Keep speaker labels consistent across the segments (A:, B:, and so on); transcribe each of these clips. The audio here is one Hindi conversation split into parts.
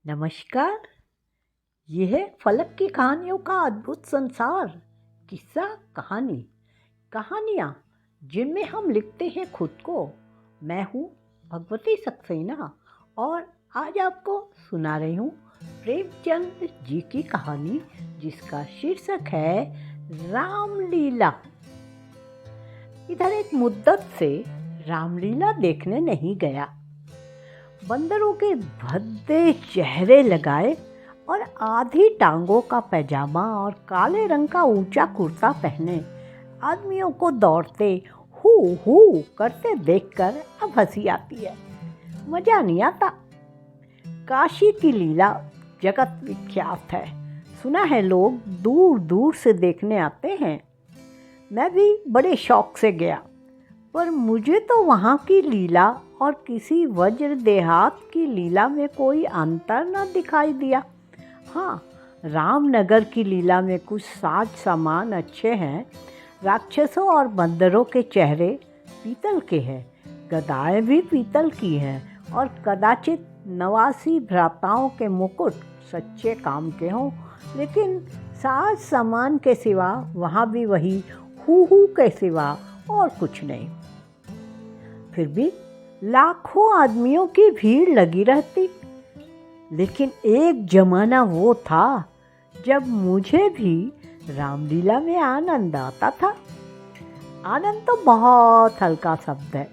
A: नमस्कार। यह है फलक की कहानियों का अद्भुत संसार। किस्सा कहानी, कहानियाँ जिनमें हम लिखते हैं खुद को। मैं हूँ भगवती सक्सेना और आज आपको सुना रही हूँ प्रेमचंद जी की कहानी, जिसका शीर्षक है रामलीला। इधर एक मुद्दत से रामलीला देखने नहीं गया। बंदरों के भद्दे चेहरे लगाए और आधी टांगों का पैजामा और काले रंग का ऊंचा कुर्ता पहने आदमियों को दौड़ते हू हू करते देखकर अब हंसी आती है, मजा नहीं आता। काशी की लीला जगत विख्यात है, सुना है लोग दूर दूर से देखने आते हैं। मैं भी बड़े शौक से गया, पर मुझे तो वहाँ की लीला और किसी वज्र देहात की लीला में कोई अंतर न दिखाई दिया। हाँ, रामनगर की लीला में कुछ साज सामान अच्छे हैं। राक्षसों और बंदरों के चेहरे पीतल के हैं, गदाएं भी पीतल की हैं और कदाचित 89 भ्राताओं के मुकुट सच्चे काम के हों, लेकिन साज सामान के सिवा वहाँ भी वही हू हू के सिवा और कुछ नहीं। फिर भी लाखों आदमियों की भीड़ लगी रहती। लेकिन एक जमाना वो था जब मुझे भी रामलीला में आनंद आता था। आनंद तो बहुत हल्का शब्द है,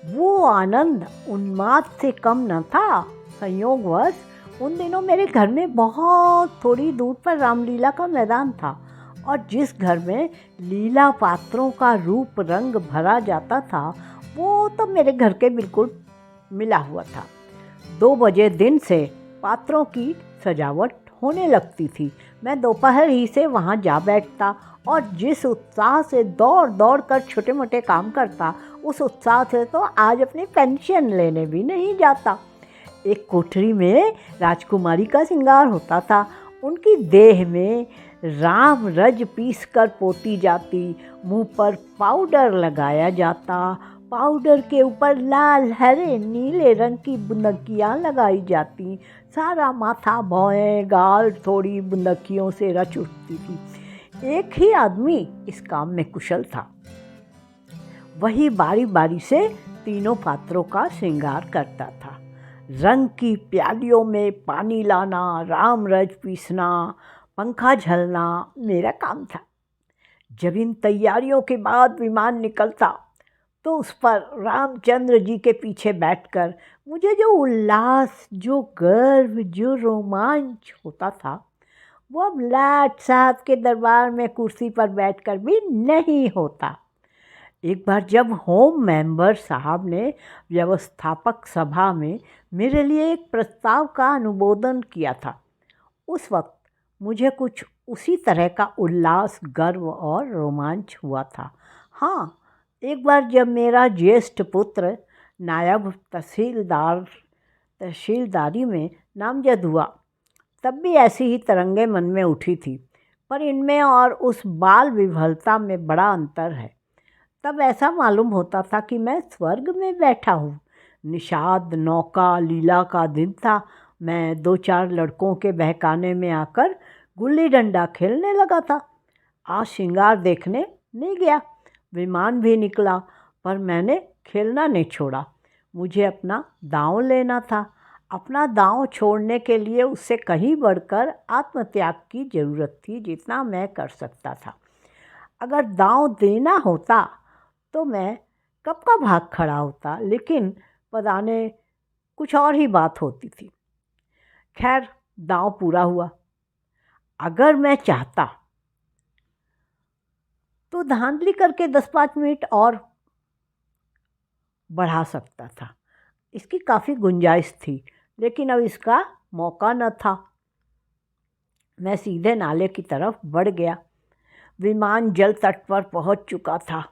A: वो आनंद उन्माद से कम न था। संयोगवश उन दिनों मेरे घर में बहुत थोड़ी दूर पर रामलीला का मैदान था, और जिस घर में लीला पात्रों का रूप रंग भरा जाता था वो तो मेरे घर के बिल्कुल मिला हुआ था। 2 बजे दिन से पात्रों की सजावट होने लगती थी। मैं दोपहर ही से वहाँ जा बैठता और जिस उत्साह से दौड़ दौड़ कर छोटे मोटे काम करता, उस उत्साह से तो आज अपनी पेंशन लेने भी नहीं जाता। एक कोठरी में राजकुमारी का श्रृंगार होता था। उनकी देह में राम रज पीस कर पोती जाती, मुंह पर पाउडर लगाया जाता, पाउडर के ऊपर लाल हरे नीले रंग की बुंदकियाँ लगाई जाती, सारा माथा भौएं गाल थोड़ी बुंदकियों से रच उठती थी। एक ही आदमी इस काम में कुशल था। वही बारी बारी से तीनों पात्रों का श्रृंगार करता था। रंग की प्यालियों में पानी लाना, राम रज पीसना, पंखा झलना मेरा काम था। जब इन तैयारियों के बाद विमान निकलता तो उस पर रामचंद्र जी के पीछे बैठकर मुझे जो उल्लास, जो गर्व, जो रोमांच होता था, वो अब लाट साहब के दरबार में कुर्सी पर बैठकर भी नहीं होता। एक बार जब होम मेंबर साहब ने व्यवस्थापक सभा में मेरे लिए एक प्रस्ताव का अनुमोदन किया था, उस वक्त मुझे कुछ उसी तरह का उल्लास, गर्व और रोमांच हुआ था। हाँ, एक बार जब मेरा ज्येष्ठ पुत्र नायब तहसीलदारी में नामजद हुआ, तब भी ऐसी ही तरंगें मन में उठी थी, पर इनमें और उस बाल विभलता में बड़ा अंतर है। तब ऐसा मालूम होता था कि मैं स्वर्ग में बैठा हूँ। निषाद नौका लीला का दिन था। मैं 2-4 लड़कों के बहकाने में आकर गुल्ली डंडा खेलने लगा था। आज श्रृंगार देखने नहीं गया। विमान भी निकला, पर मैंने खेलना नहीं छोड़ा। मुझे अपना दांव लेना था। अपना दांव छोड़ने के लिए उससे कहीं बढ़कर आत्मत्याग की ज़रूरत थी, जितना मैं कर सकता था। अगर दांव देना होता तो मैं कब का भाग खड़ा होता, लेकिन पता नहीं कुछ और ही बात होती थी। खैर, दांव पूरा हुआ। अगर मैं चाहता तो धांधली करके 10-5 मिनट और बढ़ा सकता था। इसकी काफ़ी गुंजाइश थी, लेकिन अब इसका मौका न था। मैं सीधे नाले की तरफ बढ़ गया। विमान जल तट पर पहुंच चुका था।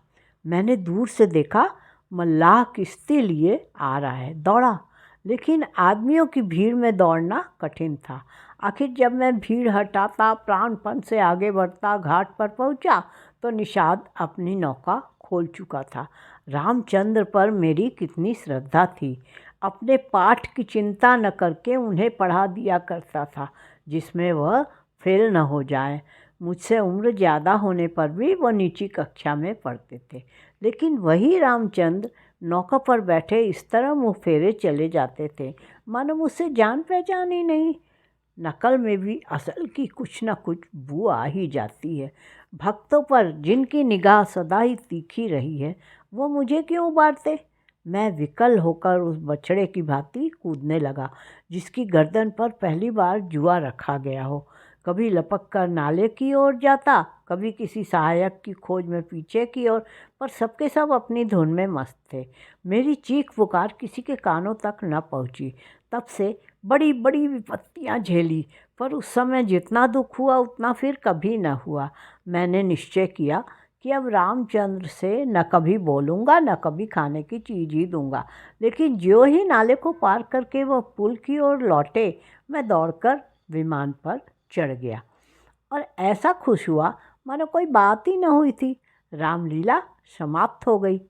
A: मैंने दूर से देखा, मल्लाह किश्ती लिए आ रहा है। दौड़ा, लेकिन आदमियों की भीड़ में दौड़ना कठिन था। आखिर जब मैं भीड़ हटाता, प्राणपण से आगे बढ़ता, घाट पर पहुंचा तो निषाद अपनी नौका खोल चुका था। रामचंद्र पर मेरी कितनी श्रद्धा थी। अपने पाठ की चिंता न करके उन्हें पढ़ा दिया करता था, जिसमें वह फेल न हो जाए। मुझसे उम्र ज़्यादा होने पर भी वह नीची कक्षा में पढ़ते थे, लेकिन वही रामचंद्र नौका पर बैठे इस तरह मुँह फेरे चले जाते थे मानो मुझसे जान पहचान ही नहीं। नकल में भी असल की कुछ न कुछ बू आ ही जाती है। भक्तों पर जिनकी निगाह सदा ही तीखी रही है, वो मुझे क्यों उबारते? मैं विकल होकर उस बछड़े की भांति कूदने लगा, जिसकी गर्दन पर पहली बार जुआ रखा गया हो। कभी लपक कर नाले की ओर जाता, कभी किसी सहायक की खोज में पीछे की ओर, पर सबके सब अपनी धुन में मस्त थे। मेरी चीख पुकार किसी के कानों तक न पहुंची। तब से बड़ी बड़ी विपत्तियां झेली, पर उस समय जितना दुख हुआ उतना फिर कभी न हुआ। मैंने निश्चय किया कि अब रामचंद्र से न कभी बोलूँगा, न कभी खाने की चीज़ ही दूंगा। लेकिन ज्यों ही नाले को पार करके वह पुल की ओर लौटे, मैं दौड़कर विमान पर चढ़ गया और ऐसा खुश हुआ मानो कोई बात ही न हुई थी। रामलीला समाप्त हो गई।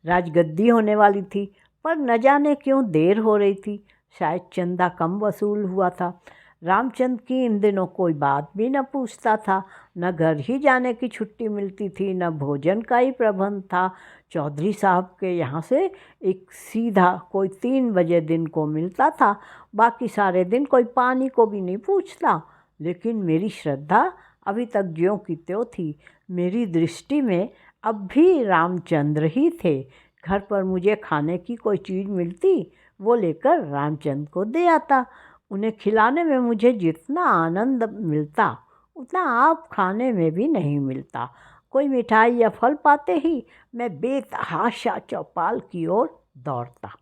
A: राजगद्दी होने वाली थी, पर न जाने क्यों देर हो रही थी। शायद चंदा कम वसूल हुआ था। रामचंद्र की इन दिनों कोई बात भी न पूछता था। न घर ही जाने की छुट्टी मिलती थी, न भोजन का ही प्रबंध था। चौधरी साहब के यहाँ से एक सीधा कोई 3 बजे दिन को मिलता था। बाकी सारे दिन कोई पानी को भी नहीं पूछता। लेकिन मेरी श्रद्धा अभी तक ज्यों की त्यों थी। मेरी दृष्टि में अब भी रामचंद्र ही थे। घर पर मुझे खाने की कोई चीज़ मिलती, वो लेकर रामचंद्र को दे आता। उन्हें खिलाने में मुझे जितना आनंद मिलता, उतना आप खाने में भी नहीं मिलता। कोई मिठाई या फल पाते ही मैं बेतहाशा चौपाल की ओर दौड़ता।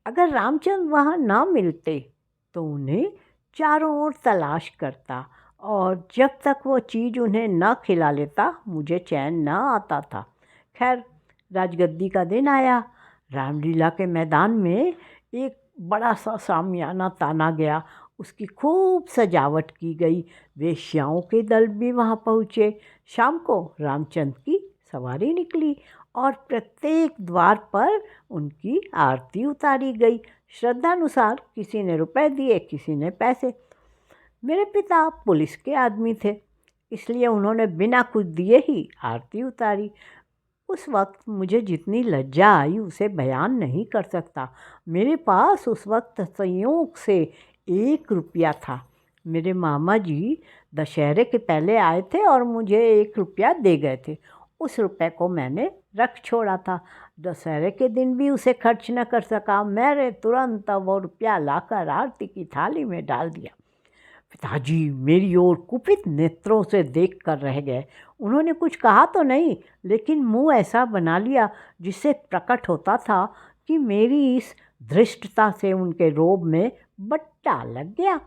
A: अगर रामचंद्र वहाँ ना मिलते तो उन्हें चारों ओर तलाश करता, और जब तक वो चीज़ उन्हें न खिला लेता मुझे चैन न आता था। खैर, राजगद्दी का दिन आया। रामलीला के मैदान में एक बड़ा सा सामियाना ताना गया। उसकी खूब सजावट की गई। वेश्याओं के दल भी वहाँ पहुँचे। शाम को रामचंद्र की सवारी निकली और प्रत्येक द्वार पर उनकी आरती उतारी गई। श्रद्धानुसार किसी ने रुपए दिए, किसी ने पैसे। मेरे पिता पुलिस के आदमी थे, इसलिए उन्होंने बिना कुछ दिए ही आरती उतारी। उस वक्त मुझे जितनी लज्जा आई उसे बयान नहीं कर सकता। मेरे पास उस वक्त संयोग से 1 रुपया था। मेरे मामा जी दशहरे के पहले आए थे और मुझे 1 रुपया दे गए थे। उस रुपये को मैंने रख छोड़ा था। दशहरे के दिन भी उसे खर्च न कर सका। मैंने तुरंत वो रुपया लाकर आरती की थाली में डाल दिया। पिताजी मेरी ओर कुपित नेत्रों से देख कर रह गए। उन्होंने कुछ कहा तो नहीं, लेकिन मुंह ऐसा बना लिया जिससे प्रकट होता था कि मेरी इस धृष्टता से उनके रोब में बट्टा लग गया।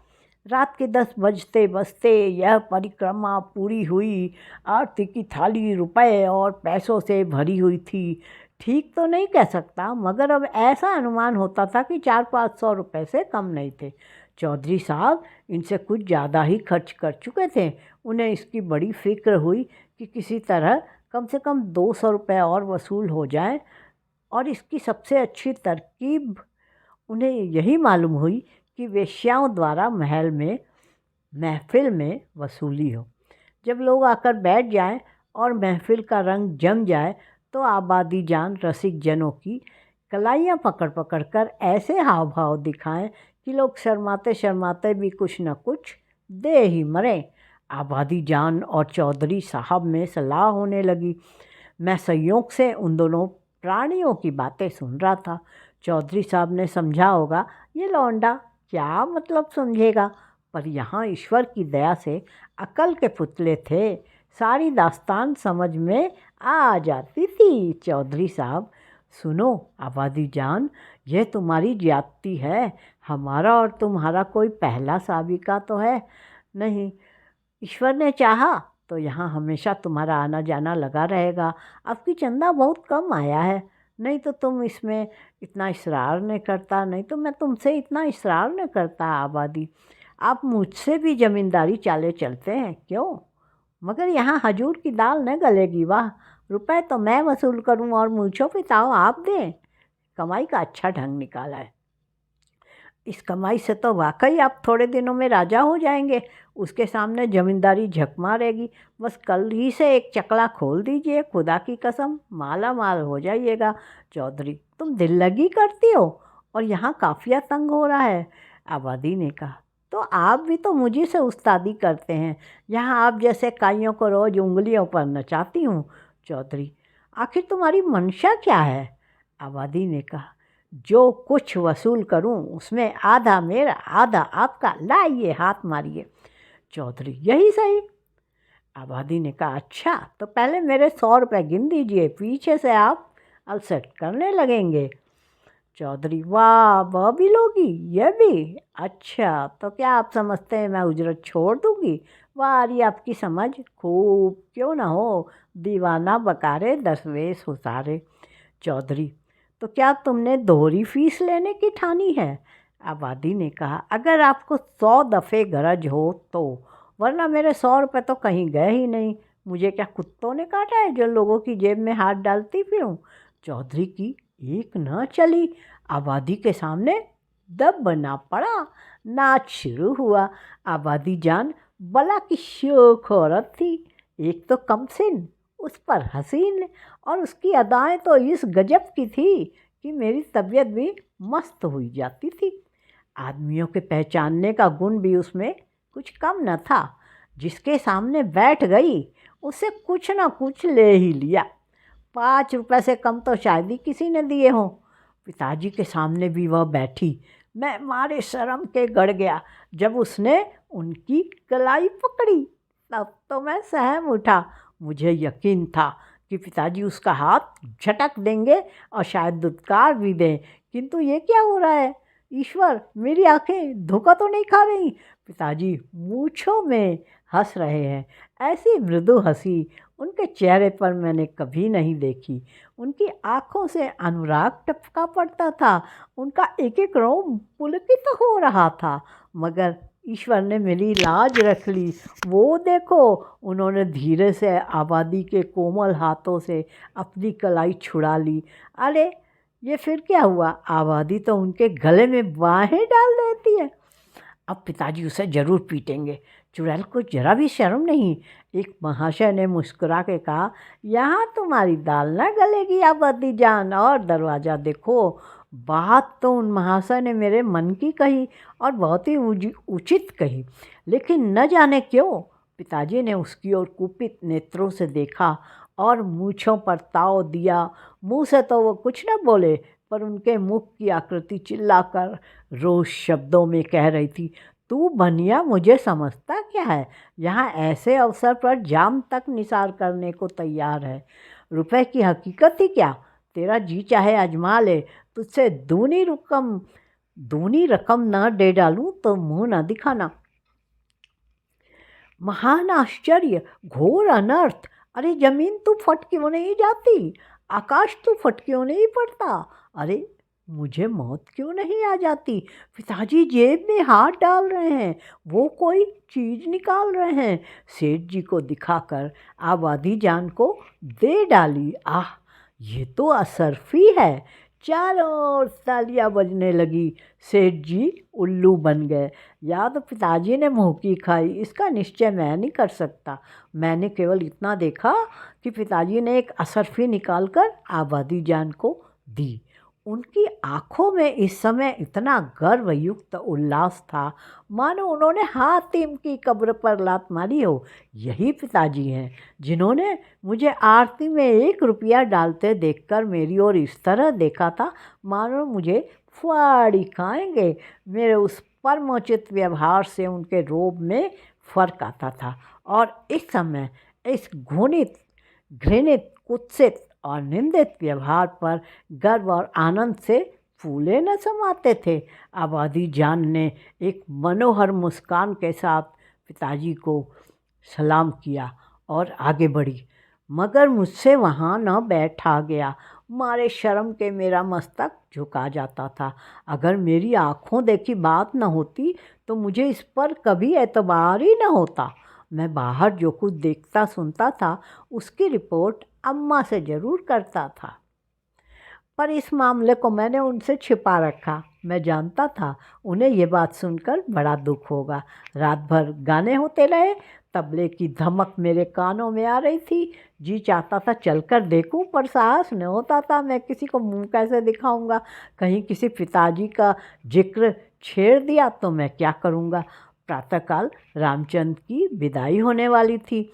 A: रात के 10 बजते बजते यह परिक्रमा पूरी हुई। आरती की थाली रुपए और पैसों से भरी हुई थी। ठीक तो नहीं कह सकता, मगर अब ऐसा अनुमान होता था कि 400-500 रुपये से कम नहीं थे। चौधरी साहब इनसे कुछ ज़्यादा ही खर्च कर चुके थे। उन्हें इसकी बड़ी फिक्र हुई कि किसी तरह कम से कम 200 रुपये और वसूल हो जाए, और इसकी सबसे अच्छी तरकीब उन्हें यही मालूम हुई कि वेश्याओं द्वारा महफिल में वसूली हो। जब लोग आकर बैठ जाएं और महफिल का रंग जम जाए तो आबादी जान रसिक जनों की कलाइयाँ पकड़ पकड़ कर ऐसे हाव भाव दिखाएं कि लोग शर्माते शर्माते भी कुछ न कुछ दे ही मरें। आबादी जान और चौधरी साहब में सलाह होने लगी। मैं संयोग से उन दोनों प्राणियों की बातें सुन रहा था। चौधरी साहब ने समझा होगा ये लौंडा क्या मतलब समझेगा, पर यहाँ ईश्वर की दया से अकल के पुतले थे। सारी दास्तान समझ में आ जाती थी। चौधरी साहब, सुनो आबादी जान, यह तुम्हारी ज्यादती है। हमारा और तुम्हारा कोई पहला साबिका तो है नहीं। ईश्वर ने चाहा तो यहाँ हमेशा तुम्हारा आना जाना लगा रहेगा। अब की चंदा बहुत कम आया है, नहीं तो तुम इसमें इतना इसरार नहीं करता, नहीं तो मैं तुमसे इतना इसरार नहीं करता। आबादी, आप मुझसे भी ज़मींदारी चाले चलते हैं क्यों? मगर यहाँ हजूर की दाल न गलेगी। वाह, रुपए तो मैं वसूल करूँ और मूछों पे ताव आप दें। कमाई का अच्छा ढंग निकाला है। इस कमाई से तो वाकई आप थोड़े दिनों में राजा हो जाएंगे। उसके सामने जमींदारी झक मारेगी। बस कल ही से एक चकला खोल दीजिए, खुदा की कसम माला माल हो जाइएगा। चौधरी, तुम दिल लगी करती हो और यहाँ काफिया तंग हो रहा है। आबादी ने कहा, तो आप भी तो मुझे से उस्तादी करते हैं। यहाँ आप जैसे काइयों को रोज उंगलियों पर नचाती हूँ। चौधरी, आखिर तुम्हारी मंशा क्या है? आबादी ने कहा, जो कुछ वसूल करूं उसमें आधा मेरा आधा आपका, लाइए हाथ मारिए। चौधरी, यही सही। आबादी ने कहा, अच्छा तो पहले मेरे 100 रुपये गिन दीजिए, पीछे से आप अलसट करने लगेंगे। चौधरी, वाह, वह भी लोगी, यह भी? अच्छा, तो क्या आप समझते हैं मैं उजरत छोड़ दूंगी? वाह रही आपकी समझ, खूब, क्यों ना हो। दीवाना बकारे दसवेश उतारे। चौधरी, तो क्या तुमने दोहरी फीस लेने की ठानी है? आबादी ने कहा, अगर आपको 100 दफ़े गरज हो तो, वरना मेरे 100 रुपये तो कहीं गए ही नहीं। मुझे क्या कुत्तों ने काटा है जो लोगों की जेब में हाथ डालती फिरूं? चौधरी की एक न चली। आबादी के सामने दब बना पड़ा। नाच शुरू हुआ। आबादी जान बला की शोख औरत थी। एक तो कमसिन, उस पर हसीन, और उसकी अदाएं तो इस गजब की थी कि मेरी तबीयत भी मस्त हुई जाती थी। आदमियों के पहचानने का गुण भी उसमें कुछ कम न था। जिसके सामने बैठ गई उसे कुछ ना कुछ ले ही लिया। 5 रुपये से कम तो शायद ही किसी ने दिए हों। पिताजी के सामने भी वह बैठी। मैं मारे शर्म के गड़ गया जब उसने उनकी कलाई पकड़ी। तब तो मैं सहम उठा। मुझे यकीन था कि पिताजी उसका हाथ झटक देंगे और शायद दुत्कार भी दें, किंतु ये क्या हो रहा है? ईश्वर, मेरी आंखें धोखा तो नहीं खा रही? पिताजी मूंछों में हंस रहे हैं। ऐसी मृदु हंसी उनके चेहरे पर मैंने कभी नहीं देखी। उनकी आंखों से अनुराग टपका पड़ता था। उनका एक एक रोम पुलकित हो रहा था। मगर ईश्वर ने मेरी लाज रख ली। वो देखो, उन्होंने धीरे से आबादी के कोमल हाथों से अपनी कलाई छुड़ा ली। अरे ये फिर क्या हुआ? आबादी तो उनके गले में बाहें डाल देती है। अब पिताजी उसे जरूर पीटेंगे। चुड़ैल को जरा भी शर्म नहीं। एक महाशय ने मुस्कुरा के कहा, यहाँ तुम्हारी दाल ना गलेगी आबादी जान, और दरवाज़ा देखो। बात तो उन महाशय ने मेरे मन की कही और बहुत ही उचित कही, लेकिन न जाने क्यों पिताजी ने उसकी ओर कुपित नेत्रों से देखा और मूँछों पर ताव दिया। मुँह से तो वो कुछ न बोले, पर उनके मुख की आकृति चिल्लाकर रोज शब्दों में कह रही थी, तू बनिया मुझे समझता क्या है? यहाँ ऐसे अवसर पर जाम तक निसार करने को तैयार है। रुपए की हकीकत ही क्या? तेरा जी चाहे आजमा ले। तुझसे दूनी रकम न दे डालूं तो मुंह न दिखाना। महान आश्चर्य, घोर अनर्थ। अरे जमीन तू फट क्यों नहीं जाती? आकाश तू फट क्यों नहीं पड़ता? अरे मुझे मौत क्यों नहीं आ जाती? पिताजी जेब में हाथ डाल रहे हैं। वो कोई चीज़ निकाल रहे हैं। सेठ जी को दिखाकर आबादी जान को दे डाली। आह, ये तो असरफी है। चारों ओर तालियां बजने लगी। सेठ जी उल्लू बन गए। या तो पिताजी ने मुँह की खाई, इसका निश्चय मैं नहीं कर सकता। मैंने केवल इतना देखा कि पिताजी ने एक असरफी निकालकर आबादी जान को दी। उनकी आंखों में इस समय इतना गर्वयुक्त उल्लास था मानो उन्होंने हातिम की कब्र पर लात मारी हो। यही पिताजी हैं जिन्होंने मुझे आरती में 1 रुपया डालते देखकर मेरी ओर इस तरह देखा था मानो मुझे फाड़ी खाएंगे। मेरे उस परमोचित व्यवहार से उनके रोब में फर्क आता था और इस समय इस घृणित, कुत्सित और निंदित व्यवहार पर गर्व और आनंद से फूले न समाते थे। आबादी जान ने एक मनोहर मुस्कान के साथ पिताजी को सलाम किया और आगे बढ़ी, मगर मुझसे वहाँ न बैठा गया। मारे शर्म के मेरा मस्तक झुका जाता था। अगर मेरी आँखों देखी बात न होती तो मुझे इस पर कभी एतबार ही न होता। मैं बाहर जो कुछ देखता सुनता था उसकी रिपोर्ट अम्मा से ज़रूर करता था। पर इस मामले को मैंने उनसे छिपा रखा। मैं जानता था उन्हें ये बात सुनकर बड़ा दुख होगा। रात भर गाने होते रहे, तबले की धमक मेरे कानों में आ रही थी। जी चाहता था चलकर देखूं, पर साहस न होता था। मैं किसी को मुंह कैसे दिखाऊंगा? कहीं किसी पिताजी का जिक्र छेड़ दिया तो मैं क्या करूंगा? प्रातःकाल रामचंद की विदाई होने वाली थी।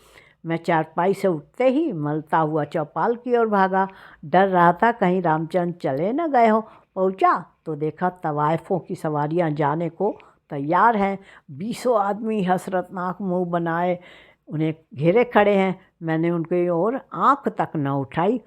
A: मैं चारपाई से उठते ही मलता हुआ चौपाल की ओर भागा। डर रहा था कहीं रामचंद चले न गए हो। पहुंचा तो देखा तवायफों की सवारियां जाने को तैयार हैं। 20 आदमी हसरतनाक मुंह बनाए उन्हें घेरे खड़े हैं। मैंने उनकी ओर आंख तक न उठाई,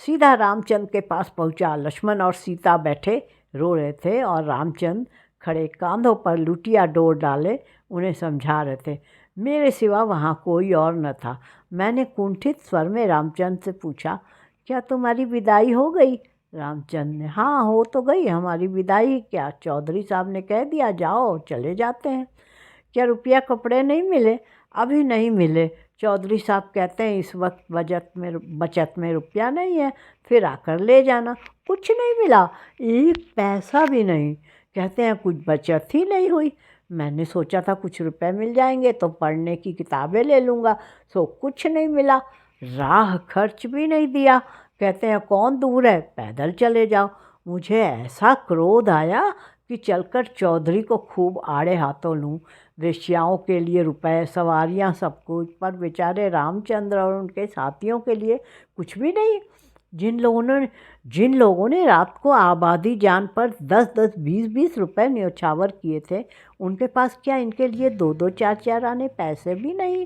A: सीधा रामचंद के पास पहुंचा। लक्ष्मण और सीता बैठे रो रहे थे और रामचंद खड़े कांधों पर लुटिया डोर डाले उन्हें समझा रहे थे। मेरे सिवा वहाँ कोई और न था। मैंने कुंठित स्वर में रामचंद से पूछा, क्या तुम्हारी विदाई हो गई? रामचंद ने, हाँ हो तो गई, हमारी विदाई क्या, चौधरी साहब ने कह दिया जाओ चले जाते हैं। क्या रुपया कपड़े नहीं मिले? अभी नहीं मिले, चौधरी साहब कहते हैं इस वक्त बचत में रुपया नहीं है, फिर आकर ले जाना। कुछ नहीं मिला? एक पैसा भी नहीं? कहते हैं कुछ बचत ही नहीं हुई। मैंने सोचा था कुछ रुपए मिल जाएंगे तो पढ़ने की किताबें ले लूँगा, सो कुछ नहीं मिला। राह खर्च भी नहीं दिया। कहते हैं कौन दूर है, पैदल चले जाओ। मुझे ऐसा क्रोध आया कि चलकर चौधरी को खूब आड़े हाथों लूँ। वेश्याओं के लिए रुपए, सवारियाँ, सब कुछ, पर बेचारे रामचंद्र और उनके साथियों के लिए कुछ भी नहीं। जिन लोगों ने रात को आबादी जान पर 10-10, 20-20 रुपए न्योछावर किए थे, उनके पास क्या इनके लिए 2-2, 4-4 आने पैसे भी नहीं?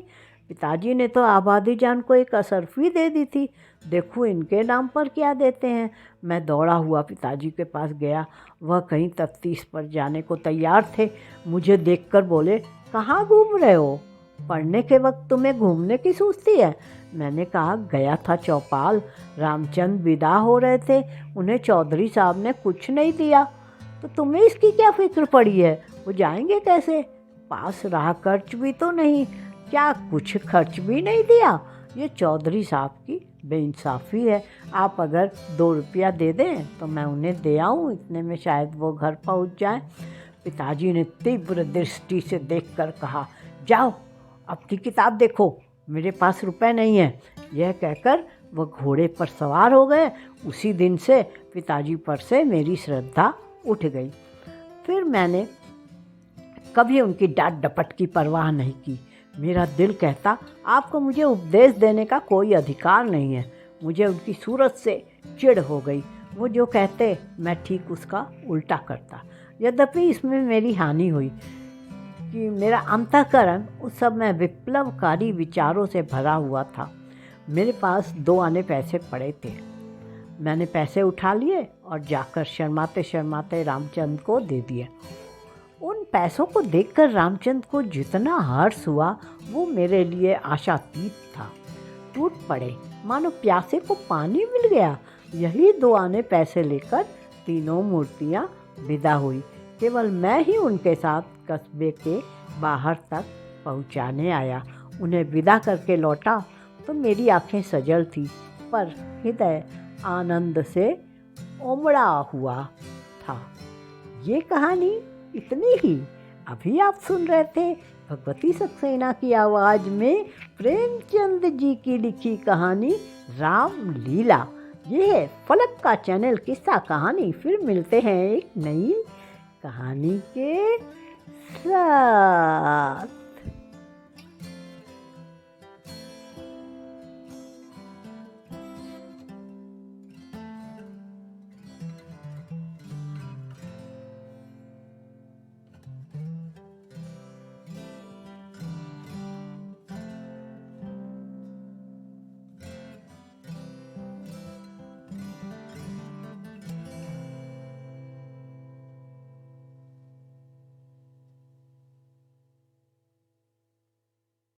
A: पिताजी ने तो आबादी जान को एक असरफी दे दी थी, देखूँ इनके नाम पर क्या देते हैं। मैं दौड़ा हुआ पिताजी के पास गया। वह कहीं तफ्तीश पर जाने को तैयार थे। मुझे देखकर बोले, कहाँ घूम रहे हो? पढ़ने के वक्त तुम्हें घूमने की सूझती है? मैंने कहा, गया था चौपाल, रामचंद विदा हो रहे थे, उन्हें चौधरी साहब ने कुछ नहीं दिया। तो तुम्हें इसकी क्या फिक्र पड़ी है? वो जाएंगे कैसे? पास राह खर्च भी तो नहीं, क्या कुछ खर्च भी नहीं दिया? ये चौधरी साहब की बेइंसाफ़ी है। आप अगर 2 रुपया दे दें तो मैं उन्हें दे आऊँ, इतने में शायद वो घर पहुँच जाएं। पिताजी ने तीव्र दृष्टि से देखकर कहा, जाओ अपनी किताब देखो, मेरे पास रुपए नहीं है। यह कहकर वह घोड़े पर सवार हो गए। उसी दिन से पिताजी पर से मेरी श्रद्धा उठ गई। फिर मैंने कभी उनकी डांट डपट की परवाह नहीं की। मेरा दिल कहता, आपको मुझे उपदेश देने का कोई अधिकार नहीं है। मुझे उनकी सूरत से चिढ़ हो गई। वो जो कहते मैं ठीक उसका उल्टा करता। यद्यपि इसमें मेरी हानि हुई कि मेरा अंतःकरण उस समय विप्लवकारी विचारों से भरा हुआ था। मेरे पास 2 आने पैसे पड़े थे। मैंने पैसे उठा लिए और जाकर शर्माते शर्माते रामचंद को दे दिए। उन पैसों को देखकर रामचंद को जितना हर्ष हुआ वो मेरे लिए आशातीत था। टूट पड़े, मानो प्यासे को पानी मिल गया। यही 2 आने पैसे लेकर तीनों मूर्तियाँ विदा हुई। केवल मैं ही उनके साथ कस्बे के बाहर तक पहुँचाने आया। उन्हें विदा करके लौटा तो मेरी आंखें सजल थी, पर हृदय आनंद से उमड़ा हुआ था। ये कहानी इतनी ही। अभी आप सुन रहे थे भगवती सक्सेना की आवाज़ में प्रेमचंद जी की लिखी कहानी रामलीला। ये है फलक का चैनल किस्सा कहानी। फिर मिलते हैं एक नई कहानी के साथ।